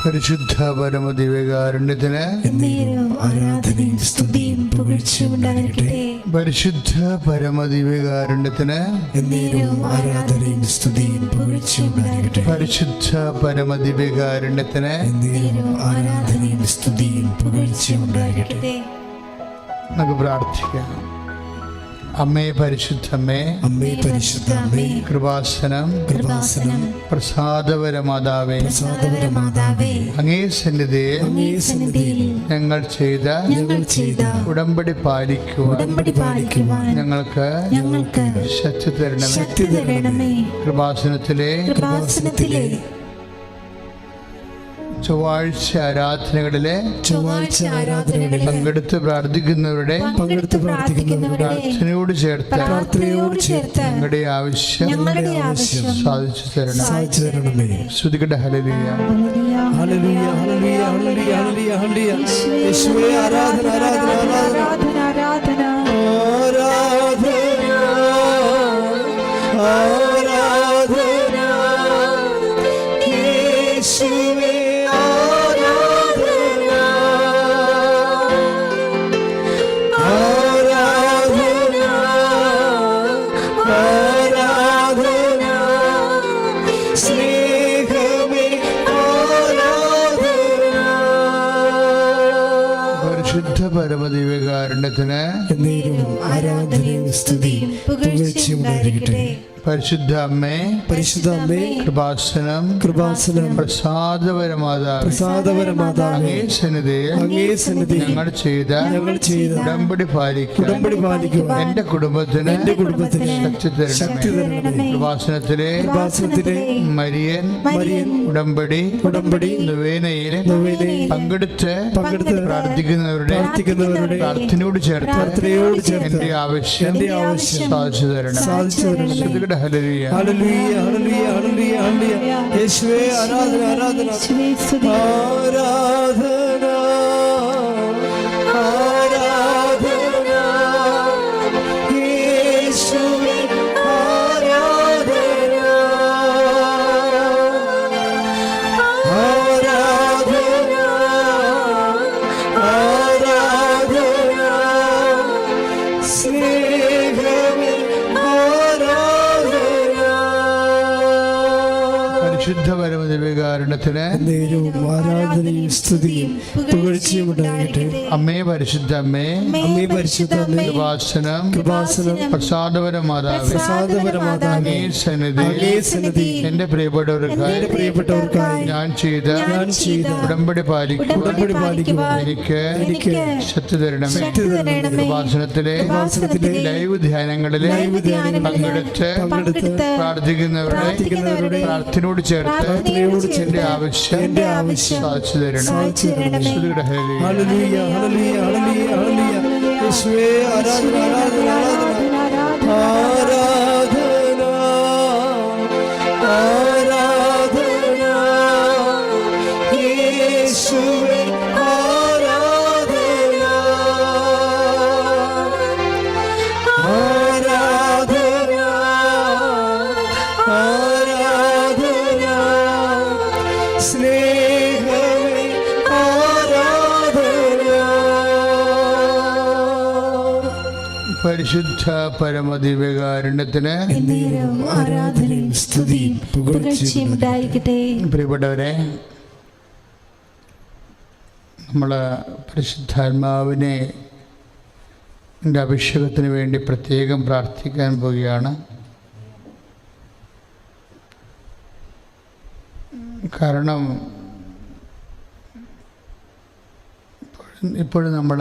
പരിശുദ്ധ പരമദിവ്യകാരുണ്യത്തിന് ആരാധനയും സ്തുതിയും പുകഴ്ചയും ഉണ്ടാകട്ടെ. പരിശുദ്ധ പരമദിവ്യകാരുണ്യത്തിന് ആരാധനയും സ്തുതിയും പുകഴ്ചയും ഉണ്ടാകട്ടെ. പരിശുദ്ധ പരമദിവ്യകാരുണ്യത്തിന് ആരാധനയും സ്തുതിയും പുകഴ്ചയും ഉണ്ടാകട്ടെ. നമുക്ക് പ്രാർത്ഥിക്കാം. അമ്മേ പരിശുദ്ധമ്മേ, അമ്മേ പരിശുദ്ധമ്മേ, കൃപാസനം കൃപാസനം, പ്രസാദപരമാതാവേ, പ്രസാദപരമാതാവേ, അങ്ങേ സന്നിധിയിൽ ഞങ്ങൾ ചെയ്ത ഉടമ്പടി പാലിക്കുവാൻ ഞങ്ങൾക്ക് ശക്തി തരണമേ. കൃപാസനത്തിലെ ചൊവ്വാഴ്ച ആരാധനകളിലെ പങ്കെടുത്ത് പ്രാർത്ഥിക്കുന്നവരുടെ പ്രാർത്ഥനയോട് ചേർത്ത് ഞങ്ങളുടെ ആവശ്യം സാധിച്ചു തരണമേ. ശ്രുതികട ഹല്ലേലൂയ. ഹല്ലേലൂയ, ഹല്ലേലൂയ, ഹല്ലേലൂയ, ഹല്ലേലൂയ, ഹല്ലേലൂയ. യേശുവേ ആരാധന, ആരാധന, ആരാധന, ആരാധന, ആരാധന, യേശുവേ പരമദിവ്യകാരുണ്യത്തിന് ആരാധനയും സ്തുതിയും പുകഴ്ചയും ഉണ്ടാകട്ടെ. പരിശുദ്ധ അമ്മേ, പരിശുദ്ധ അമ്മേ, കൃപാസനം, കൃപാസനം, പ്രസാദപരമാതാവേ, പ്രസാദപരമാതാവേ, അങ്ങേ സന്നിധിയിൽ ഞങ്ങൾ ചെയ്ത ഉടമ്പടി പാലിക്കുവാൻ എന്റെ കുടുംബത്തിന് ശക്തി തരണമേ. കൃപാസനത്തിലെ മരിയൻ ഉടമ്പടി നൊവേനയിൽ പങ്കെടുത്ത് പ്രാർത്ഥിക്കുന്നവരുടെ പ്രാർത്ഥനയോട് ചേർത്ത് എന്റെ ആവശ്യം സാധിച്ചു തരണം. ഹല്ലേലൂയ, ഹല്ലേലൂയ, ഹല്ലേലൂയ, ഹല്ലേലൂയ, ഹല്ലേലൂയ. യേശുവേ ആരാധന, ആരാധന, ആരാധന, ആരാധന, യേശുവേ ആരാധന, ആരാധന, ആരാധന, സ്നേഹമേ പരിശുദ്ധ പരമദിവ്യകാരുണ്യത്തിന് ആരാധനയും സ്തുതിയും പുകഴ്ചയും ഉണ്ടാകട്ടെ. അമ്മേ പരിശുദ്ധ അമ്മേ, അമ്മേ പരിശുദ്ധ അമ്മേ, കൃപാസനം, പ്രസാദപരമാതാവേ, പ്രസാദപരമാതാവേ, അങ്ങേ സന്നിധി എന്റെ പ്രിയപ്പെട്ടവർക്കായി ഞാൻ ചെയ്ത ഉടമ്പടി പാലിക്കുവാൻ എനിക്ക് ശക്തി തരണമേ. കൃപാസനത്തിലെ ലൈവ് ധ്യാനങ്ങളിലെ പങ്കെടുത്ത് പ്രാർത്ഥിക്കുന്നവരുടെ പ്രാർത്ഥനയോട് ചേർത്ത് എന്റെ ആവശ്യം സാധിച്ചു തരണം. ഹല്ലേലൂയ, ഹല്ലേലൂയ, ഹല്ലേലൂയ, ഹല്ലേലൂയ. യേശുവേ ആരാധന, ആരാധന, ആരാധന, ആരാധന, യേശുവേ ആരാധന, ആരാധന, ആരാധന, സ്നേഹമേ ആരാധന. പരിശുദ്ധ പരമദിവ്യകാരുണ്യത്തിന് ആരാധനയും സ്തുതിയും പുകഴ്ചയും ഉണ്ടാകട്ടെ. പ്രിയപ്പെട്ടവരെ, നമ്മൾ പരിശുദ്ധാത്മാവിനെ അഭിഷേകത്തിന് വേണ്ടി പ്രത്യേകം പ്രാർത്ഥിക്കാൻ പോവുകയാണ്. കാരണം ഇപ്പോഴും നമ്മൾ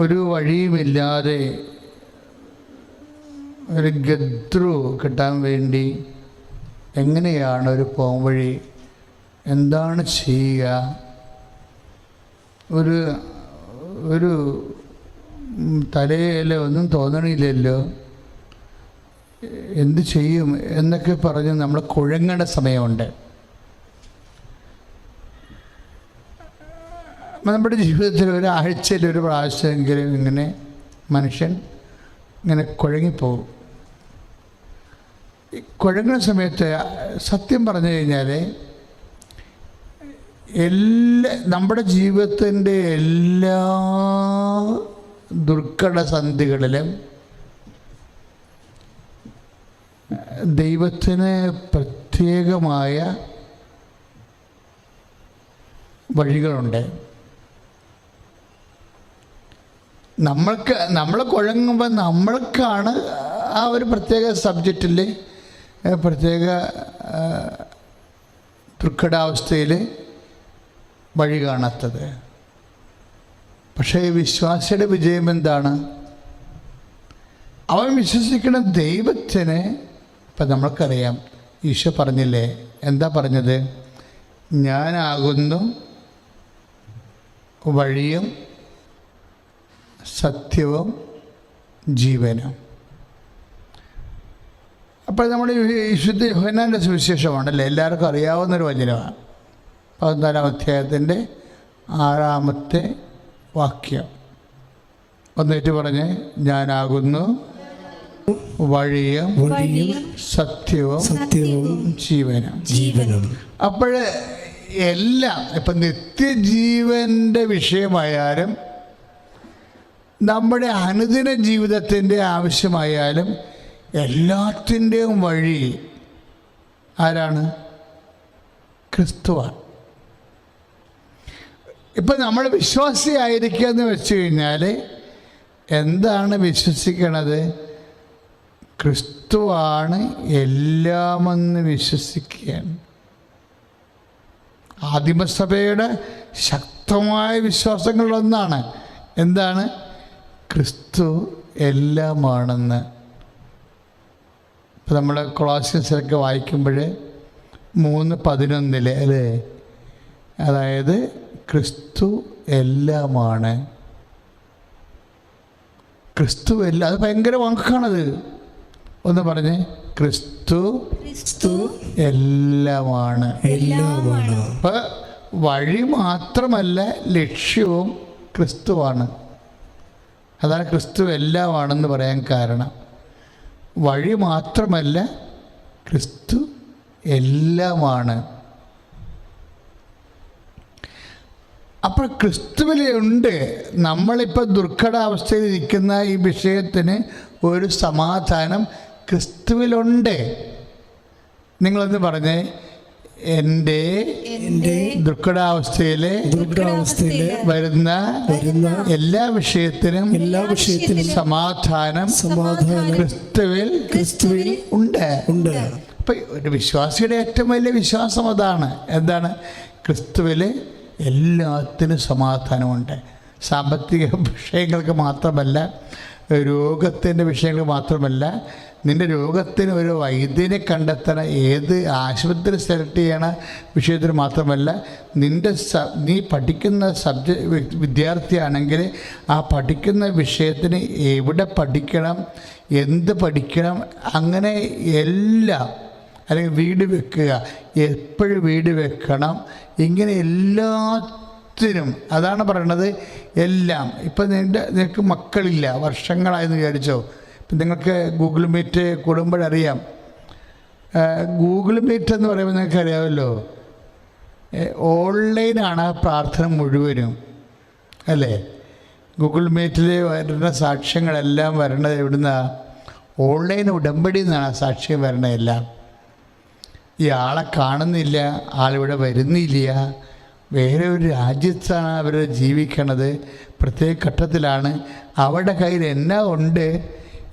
ഒരു വഴിയുമില്ലാതെ ഒരു ഗദ്രു കിട്ടാൻ വേണ്ടി എങ്ങനെയാണ് ഒരു പോംവഴി, എന്താണ് ചെയ്യുക, ഒരു തലയിൽ ഒന്നും തോന്നണില്ലല്ലോ, എന്ത് ചെയ്യും എന്നൊക്കെ പറഞ്ഞ് നമ്മൾ കുഴങ്ങേണ്ട സമയമുണ്ട്. നമ്മുടെ ജീവിതത്തിൽ ഒരാഴ്ചയിൽ ഒരു പ്രാവശ്യമെങ്കിലും ഇങ്ങനെ മനുഷ്യൻ ഇങ്ങനെ കുഴങ്ങിപ്പോകും. കുഴങ്ങുന്ന സമയത്ത് സത്യം പറഞ്ഞു കഴിഞ്ഞാൽ നമ്മുടെ ജീവിതത്തിൻ്റെ എല്ലാ ദുർഘട സന്ധികളിലും ദൈവത്തിന് പ്രത്യേകമായ വഴികളുണ്ട്. നമ്മൾ കുഴങ്ങുമ്പോൾ നമ്മൾക്കാണ് ആ ഒരു പ്രത്യേക സബ്ജക്റ്റിൽ പ്രത്യേക ദുർഘടാവസ്ഥയിൽ വഴി കാണാത്തത്. പക്ഷേ വിശ്വാസിയുടെ വിജയം എന്താണ്? അവൻ വിശ്വസിക്കുന്ന ദൈവത്തിന്. ഇപ്പം നമ്മൾക്കറിയാം, ഈശോ പറഞ്ഞില്ലേ, എന്താ പറഞ്ഞത്? ഞാനാകുന്നു വഴിയും സത്യവും ജീവനും. അപ്പോൾ നമ്മൾ വിശുദ്ധ യോഹന്നാൻ്റെ സുവിശേഷമാണല്ലേ, എല്ലാവർക്കും അറിയാവുന്നൊരു വചനമാണ്. 14-ാം അധ്യായത്തിൻ്റെ 6-ാമത്തെ വാക്യം. ഒന്നേറ്റ് പറഞ്ഞ്, ഞാനാകുന്നു വഴിയും സത്യവും ജീവനും. അപ്പോൾ എല്ലാം ഇപ്പം നിത്യജീവൻ്റെ വിഷയമായാലും നമ്മുടെ അനുദിന ജീവിതത്തിൻ്റെ ആവശ്യമായാലും എല്ലാത്തിൻ്റെയും വഴി ആരാണ്? ക്രിസ്തുവാണ്. ഇപ്പം നമ്മൾ വിശ്വാസിയായിരിക്കുക എന്ന് വെച്ച് കഴിഞ്ഞാൽ എന്താണ് വിശ്വസിക്കണത്? ക്രിസ്തുവാണ് എല്ലാമെന്ന് വിശ്വസിക്കുകയാണ്. ആദിമസഭയുടെ ശക്തമായ വിശ്വാസങ്ങളിലൊന്നാണ് എന്താണ്? ക്രിസ്തു എല്ലാമാണെന്ന്. ഇപ്പം നമ്മൾ കൊളോസ്യൻസിലൊക്കെ വായിക്കുമ്പോൾ 3:11 അല്ലേ, അതായത് ക്രിസ്തു എല്ലാമാണ്. ക്രിസ്തു എല്ലാം, അത് ഭയങ്കര വാക്കാണത്. ഒന്ന് പറഞ്ഞേ, ക്രിസ്തു എല്ലാമാണ്. അപ്പം വഴി മാത്രമല്ല, ലക്ഷ്യവും ക്രിസ്തുവാണ്. അതാണ് ക്രിസ്തു എല്ലാമാണെന്ന് പറയാൻ കാരണം. വഴി മാത്രമല്ല, ക്രിസ്തു എല്ലാമാണ്. അപ്പോൾ ക്രിസ്തുവിലുണ്ട്. നമ്മളിപ്പോൾ ദുർഘടാവസ്ഥയിൽ ഇരിക്കുന്ന ഈ വിഷയത്തിന് ഒരു സമാധാനം ക്രിസ്തുവിലുണ്ട്. നിങ്ങളൊന്ന് പറഞ്ഞേ, എൻ്റെ ദുർഘടാവസ്ഥയിൽ വരുന്ന എല്ലാ വിഷയത്തിനും സമാധാനം ക്രിസ്തുവിൽ ഉണ്ട്. അപ്പം ഒരു വിശ്വാസിയുടെ ഏറ്റവും വലിയ വിശ്വാസം അതാണ്. എന്താണ്? ക്രിസ്തുവിൽ എല്ലാത്തിനും സമാധാനമുണ്ട്. സാമ്പത്തിക വിഷയങ്ങൾക്ക് മാത്രമല്ല, രോഗത്തിൻ്റെ വിഷയങ്ങൾ മാത്രമല്ല, നിൻ്റെ രോഗത്തിന് ഒരു വൈദ്യനെ കണ്ടെത്തണം, ഏത് ആശുപത്രി സെലക്ട് ചെയ്യണ വിഷയത്തിന് മാത്രമല്ല, നീ പഠിക്കുന്ന വിദ്യാർത്ഥിയാണെങ്കിൽ ആ പഠിക്കുന്ന വിഷയത്തിന് എവിടെ പഠിക്കണം, എന്ത് പഠിക്കണം, അങ്ങനെ എല്ലാം. അല്ലെങ്കിൽ വീട് വെക്കുക, എപ്പോഴും വീട് വെക്കണം, ഇങ്ങനെ എല്ലാത്തിനും അതാണ് പറയണത്. എല്ലാം. ഇപ്പം നിനക്ക് മക്കളില്ല, വർഷങ്ങളായെന്ന് വിചാരിച്ചോ. ഇപ്പം നിങ്ങൾക്ക് ഗൂഗിൾ മീറ്റ് കൂടുമ്പോഴറിയാം. ഗൂഗിൾ മീറ്റ് എന്ന് പറയുമ്പോൾ നിങ്ങൾക്ക് അറിയാമല്ലോ, ഓൺലൈനാണ് പ്രാർത്ഥന മുഴുവനും അല്ലേ. ഗൂഗിൾ മീറ്റിൽ വരുന്ന സാക്ഷ്യങ്ങളെല്ലാം വരണത് എവിടുന്നാണ്? ഓൺലൈൻ ഉടമ്പടി നിന്നാണ് ആ സാക്ഷ്യം വരണതെല്ലാം. ഈ ആളെ കാണുന്നില്ല, ആളിവിടെ വരുന്നില്ല, വേറെ ഒരു രാജ്യത്താണ് അവർ ജീവിക്കണത്, പ്രത്യേക ഘട്ടത്തിലാണ്. അവരുടെ കയ്യിൽ എന്നാ ഉണ്ട്?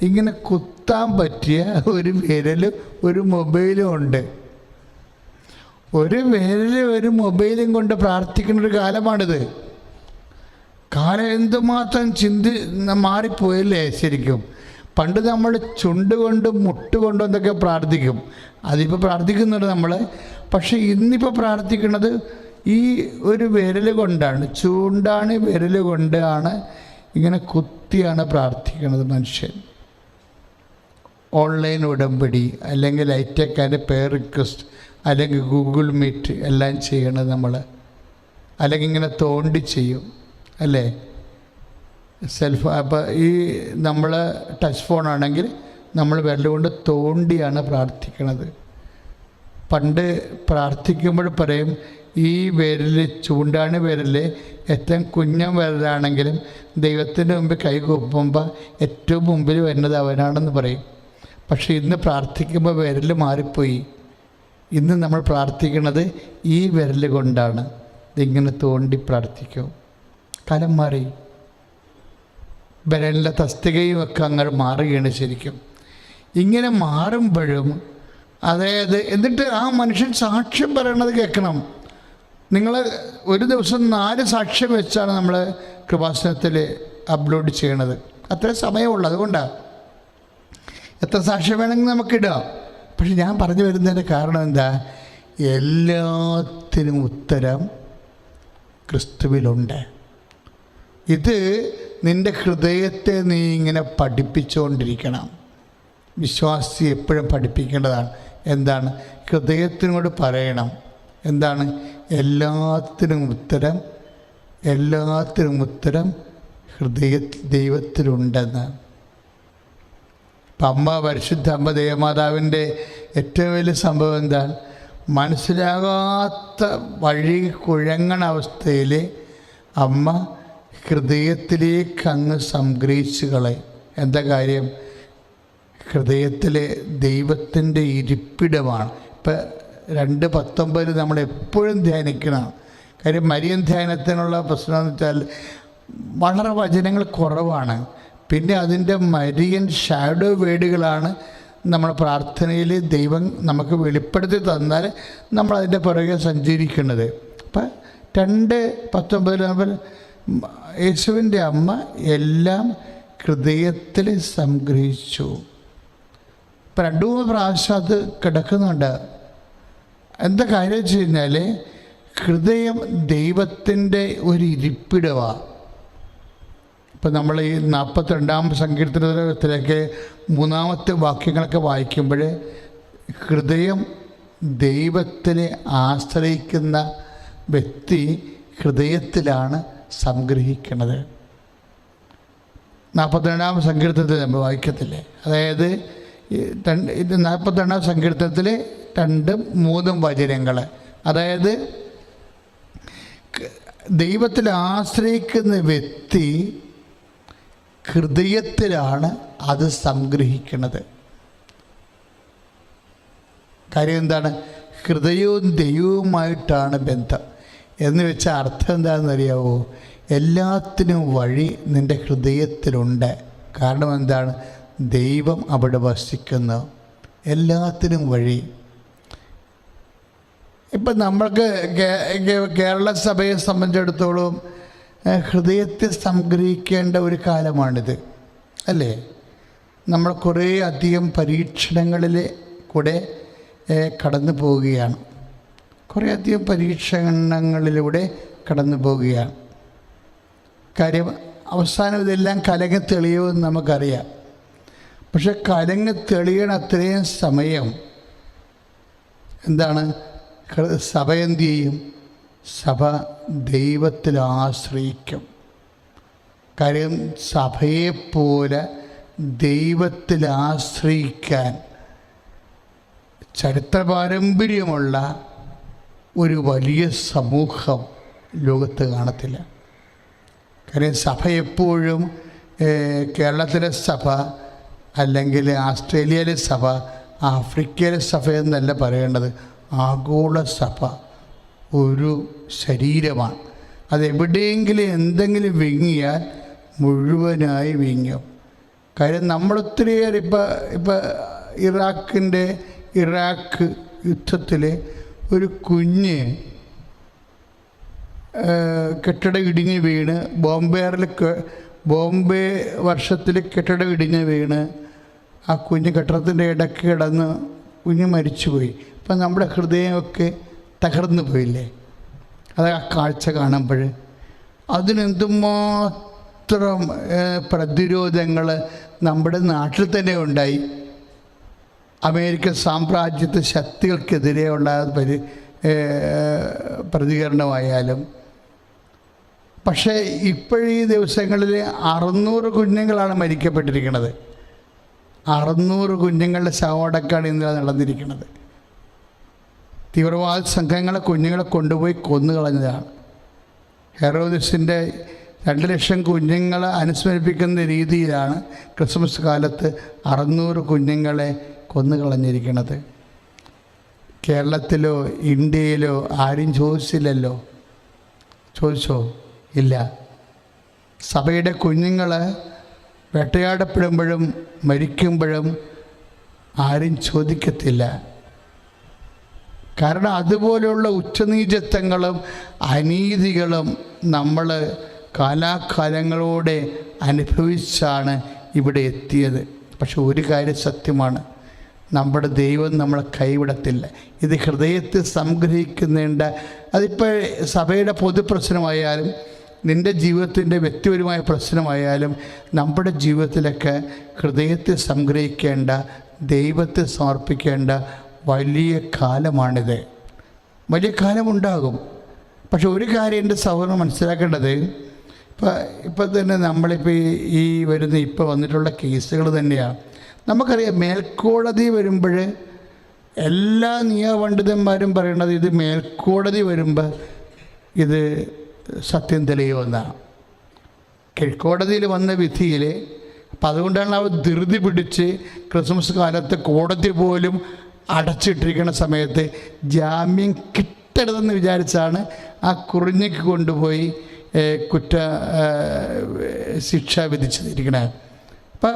ഇങ്ങനെ കുത്താൻ പറ്റിയ ഒരു വിരലും ഒരു മൊബൈലും ഉണ്ട്. ഒരു വിരലും ഒരു മൊബൈലും കൊണ്ട് പ്രാർത്ഥിക്കുന്നൊരു കാലമാണിത്. കാലം എന്തുമാത്രം മാറിപ്പോയല്ലേ ശരിക്കും. പണ്ട് നമ്മൾ ചുണ്ടുകൊണ്ടും മുട്ടുകൊണ്ടും എന്തൊക്കെ പ്രാർത്ഥിക്കും, അതിപ്പോൾ പ്രാർത്ഥിക്കുന്നുണ്ട് നമ്മൾ. പക്ഷെ ഇന്നിപ്പോൾ പ്രാർത്ഥിക്കുന്നത് ഈ ഒരു വിരൽ കൊണ്ടാണ്, ചൂണ്ടാണി വിരൽ കൊണ്ടാണ്, ഇങ്ങനെ കുത്തിയാണ് പ്രാർത്ഥിക്കുന്നത് മനുഷ്യൻ. ഓൺലൈൻ ഉടമ്പടി അല്ലെങ്കിൽ ഐറ്റക്കാൻ്റെ പേർ റിക്വസ്റ്റ് അല്ലെങ്കിൽ ഗൂഗിൾ മീറ്റ് എല്ലാം ചെയ്യണത് നമ്മൾ. അല്ലെങ്കിൽ ഇങ്ങനെ തോണ്ടി ചെയ്യും അല്ലേ, സെൽഫ്. അപ്പോൾ ഈ നമ്മൾ ടച്ച് ഫോണാണെങ്കിൽ നമ്മൾ വിരലുകൊണ്ട് തോണ്ടിയാണ് പ്രാർത്ഥിക്കുന്നത്. പണ്ട് പ്രാർത്ഥിക്കുമ്പോൾ പറയും, ഈ വിരൽ, ചൂണ്ടാണ് വിരൽ, ഏറ്റവും കുഞ്ഞൻ വിരലാണെങ്കിലും ദൈവത്തിൻ്റെ മുമ്പിൽ കൈകൂപ്പുമ്പോൾ ഏറ്റവും മുമ്പിൽ വരുന്നത് അവനാണെന്ന് പറയും. പക്ഷേ ഇന്ന് പ്രാർത്ഥിക്കുമ്പോൾ വിരൽ മാറിപ്പോയി. ഇന്ന് നമ്മൾ പ്രാർത്ഥിക്കുന്നത് ഈ വിരൽ കൊണ്ടാണ്. ഇതിങ്ങനെ തോണ്ടി പ്രാർത്ഥിക്കും. കാലം മാറി, വിരലിൻ്റെ തസ്തികയും ഒക്കെ അങ്ങനെ മാറുകയാണ് ശരിക്കും. ഇങ്ങനെ മാറുമ്പോഴും അതായത് എന്നിട്ട് ആ മനുഷ്യൻ സാക്ഷ്യം പറയണത് കേൾക്കണം. നിങ്ങൾ ഒരു ദിവസം 4 സാക്ഷ്യം വെച്ചാണ് നമ്മൾ കൃപാസനത്തിൽ അപ്ലോഡ് ചെയ്യണത്. അത്ര സമയമുള്ളൂ. അതുകൊണ്ടാണ് എത്ര സാക്ഷ്യം വേണമെങ്കിൽ നമുക്കിടാം. പക്ഷെ ഞാൻ പറഞ്ഞു വരുന്നതിൻ്റെ കാരണം എന്താ? എല്ലാത്തിനും ഉത്തരം ക്രിസ്തുവിലുണ്ട്. ഇത് നിൻ്റെ ഹൃദയത്തെ നീ ഇങ്ങനെ പഠിപ്പിച്ചുകൊണ്ടിരിക്കണം. വിശ്വാസി എപ്പോഴും പഠിപ്പിക്കേണ്ടതാണ്. എന്താണ്? ഹൃദയത്തിനോട് പറയണം. എന്താണ്? എല്ലാത്തിനും ഉത്തരം ദൈവത്തിലുണ്ടെന്ന്. അപ്പം പരിശുദ്ധ അമ്മ ദേവമാതാവിൻ്റെ ഏറ്റവും വലിയ സംഭവം എന്താണ്? മനസ്സിലാകാത്ത വഴി കുഴങ്ങണ അവസ്ഥയിൽ അമ്മ ഹൃദയത്തിലേക്ക് അങ്ങ് സംഗ്രഹിച്ച് കളയും. എന്താ കാര്യം? ഹൃദയത്തിലെ ദൈവത്തിൻ്റെ ഇരിപ്പിടമാണ്. ഇപ്പം 2:19 നമ്മൾ എപ്പോഴും ധ്യാനിക്കണം. കാര്യം മരിയൻ ധ്യാനത്തിനുള്ള പ്രശ്നം എന്ന് വെച്ചാൽ വളരെ വചനങ്ങൾ കുറവാണ്. പിന്നെ അതിൻ്റെ മരിയൻ ഷാഡോ വേർഡുകളാണ് നമ്മുടെ പ്രാർത്ഥനയിൽ ദൈവം നമുക്ക് വെളിപ്പെടുത്തി തന്നാൽ നമ്മളതിൻ്റെ പുറകെ സഞ്ചരിക്കുന്നത്. അപ്പം 2:19 നമ്മൾ യേശുവിൻ്റെ അമ്മ എല്ലാം ഹൃദയത്തിൽ സംഗ്രഹിച്ചു. ഇപ്പം 2-3 പ്രാവശ്യം അത് കിടക്കുന്നുണ്ട്. എന്താ കാര്യം വെച്ച് കഴിഞ്ഞാൽ ഹൃദയം ദൈവത്തിൻ്റെ ഒരു ഇരിപ്പിടമാണ്. ഇപ്പം നമ്മൾ ഈ 42-ാം സങ്കീർത്തനത്തിലേക്ക് 3-ാമത്തെ വാക്യങ്ങളൊക്കെ വായിക്കുമ്പോൾ ഹൃദയം ദൈവത്തിനെ ആശ്രയിക്കുന്ന വ്യക്തി ഹൃദയത്തിലാണ് സംഗ്രഹിക്കുന്നത്. 42-ാം സങ്കീർത്തനത്തിൽ നമ്മൾ വായിക്കത്തില്ലേ? അതായത് 42-ാം സങ്കീർത്തനത്തിൽ 2-3 വചനങ്ങൾ, അതായത് ദൈവത്തിൽ ആശ്രയിക്കുന്ന വ്യക്തി ഹൃദയത്തിലാണ് അത് സംഗ്രഹിക്കുന്നത്. കാര്യം എന്താണ്? ഹൃദയവും ദൈവവുമായിട്ടാണ് ബന്ധം. എന്ന് വെച്ചാൽ അർത്ഥം എന്താണെന്നറിയാവോ? എല്ലാത്തിനും വഴി നിൻ്റെ ഹൃദയത്തിലുണ്ട്. കാരണം എന്താണ്? ദൈവം അവിടെ വസിക്കുന്നു. എല്ലാത്തിനും വഴി. ഇപ്പം നമ്മൾക്ക് കേരള സഭയെ സംബന്ധിച്ചിടത്തോളം ഹൃദയത്തെ സംഗ്രഹിക്കേണ്ട ഒരു കാലമാണിത്, അല്ലേ? നമ്മൾ കുറേ അധികം പരീക്ഷണങ്ങളിൽ കൂടെ കടന്നു പോവുകയാണ്. കുറേയധികം പരീക്ഷണങ്ങളിലൂടെ കടന്നു പോവുകയാണ്. കാര്യം അവസാനം ഇതെല്ലാം കലങ്ങി തെളിയുമെന്ന് നമുക്കറിയാം. പക്ഷെ കലങ്ങി തെളിയണ അത്രയും സമയം എന്താണ്? സഭ എന്തു ചെയ്യും? സഭ ദൈവത്തിൽ ആശ്രയിക്കും. കാര്യം സഭയെപ്പോലെ ദൈവത്തിൽ ആശ്രയിക്കാൻ ചരിത്ര പാരമ്പര്യമുള്ള ഒരു വലിയ സമൂഹം ലോകത്ത് കാണത്തില്ല. കാര്യം സഭ എപ്പോഴും കേരളത്തിലെ സഭ അല്ലെങ്കിൽ ആസ്ട്രേലിയയിലെ സഭ, ആഫ്രിക്കയിലെ സഭ എന്നല്ല പറയേണ്ടത്. ആഗോള സഭ ഒരു ശരീരമാണ്. അതെവിടെയെങ്കിലും എന്തെങ്കിലും വിങ്ങിയാൽ മുഴുവനായി വിങ്ങും. കാര്യം നമ്മളൊത്തിരിയേറെ ഇപ്പം ഇറാഖ് യുദ്ധത്തിൽ ഒരു കുഞ്ഞ് കെട്ടിടം ഇടിഞ്ഞ് വീണ് ബോംബെ വർഷത്തിൽ കെട്ടിടം ഇടിഞ്ഞ് വീണ് ആ കുഞ്ഞ് കെട്ടിടത്തിൻ്റെ ഇടയ്ക്ക് കിടന്ന് കുഞ്ഞ് മരിച്ചുപോയി. അപ്പം നമ്മുടെ ഹൃദയമൊക്കെ തകർന്നു പോയില്ലേ? അത് ആ കാഴ്ച കാണുമ്പോൾ അതിനെന്തുമാത്രം പ്രതിരോധങ്ങൾ നമ്മുടെ നാട്ടിൽ തന്നെ ഉണ്ടായി. അമേരിക്കൻ സാമ്രാജ്യത്തെ ശക്തികൾക്കെതിരെയുള്ള പ്രതികരണമായാലും. പക്ഷേ ഇപ്പോഴീ ദിവസങ്ങളിൽ 600 കുഞ്ഞുങ്ങളാണ് മരിക്കപ്പെട്ടിരിക്കുന്നത്. 600 കുഞ്ഞുങ്ങളുടെ ശവമടക്കാണ് ഇന്നലെ നടന്നിരിക്കുന്നത്. തീവ്രവാദ സംഘങ്ങളെ കുഞ്ഞുങ്ങളെ കൊണ്ടുപോയി കൊന്നുകളഞ്ഞതാണ്. ഹെറോദിസിൻ്റെ 2 ലക്ഷം കുഞ്ഞുങ്ങളെ അനുസ്മരിപ്പിക്കുന്ന രീതിയിലാണ് ക്രിസ്മസ് കാലത്ത് 600 കുഞ്ഞുങ്ങളെ കൊന്നുകളഞ്ഞിരിക്കുന്നത്. കേരളത്തിലോ ഇന്ത്യയിലോ ആരും ചോദിച്ചില്ലല്ലോ. ചോദിച്ചോ? ഇല്ല. സഭയുടെ കുഞ്ഞുങ്ങൾ വേട്ടയാടപ്പെടുമ്പോഴും മരിക്കുമ്പോഴും ആരും ചോദിക്കത്തില്ല. കാരണം അതുപോലെയുള്ള ഉച്ചനീചത്വങ്ങളും അനീതികളും നമ്മൾ കാലാകാലങ്ങളോടെ അനുഭവിച്ചാണ് ഇവിടെ എത്തിയത്. പക്ഷെ ഒരു കാര്യം സത്യമാണ്, നമ്മുടെ ദൈവം നമ്മളെ കൈവിടത്തില്ല. ഇത് ഹൃദയത്തിൽ സംഗ്രഹിക്കുന്നുണ്ട്. അതിപ്പോൾ സഭയുടെ പൊതുപ്രശ്നമായാലും നിൻ്റെ ജീവിതത്തിൻ്റെ വ്യക്തിപരമായ പ്രശ്നമായാലും നമ്മുടെ ജീവിതത്തിലൊക്കെ ഹൃദയത്തിൽ സംഗ്രഹിക്കേണ്ട, ദൈവത്തെ സമർപ്പിക്കേണ്ട വലിയ കാലമാണിത്. വലിയ കാലമുണ്ടാകും. പക്ഷെ ഒരു കാര്യം എൻ്റെ സഹോദരൻ മനസ്സിലാക്കേണ്ടത്, ഇപ്പം തന്നെ നമ്മളിപ്പോൾ ഈ വന്നിട്ടുള്ള കേസുകൾ തന്നെയാണ്. നമുക്കറിയാം, മേൽക്കോടതി വരുമ്പോൾ എല്ലാ നിയമപണ്ഡിതന്മാരും പറയണത് ഇത് മേൽക്കോടതി വരുമ്പോൾ ഇത് സത്യം തെളിയുമെന്നാണ്. കീഴ്ക്കോടതിയിൽ വന്ന വിധിയിൽ അപ്പം അതുകൊണ്ടാണ് അവർ ധൃതി പിടിച്ച് ക്രിസ്മസ് കാലത്ത് കോടതി പോലും അടച്ചിട്ടിരിക്കുന്ന സമയത്ത് ജാമ്യം കിട്ടരുതെന്ന് വിചാരിച്ചാണ് ആ കുറിഞ്ഞിക്ക് കൊണ്ടുപോയി ശിക്ഷ വിധിച്ചിരിക്കണേ. അപ്പം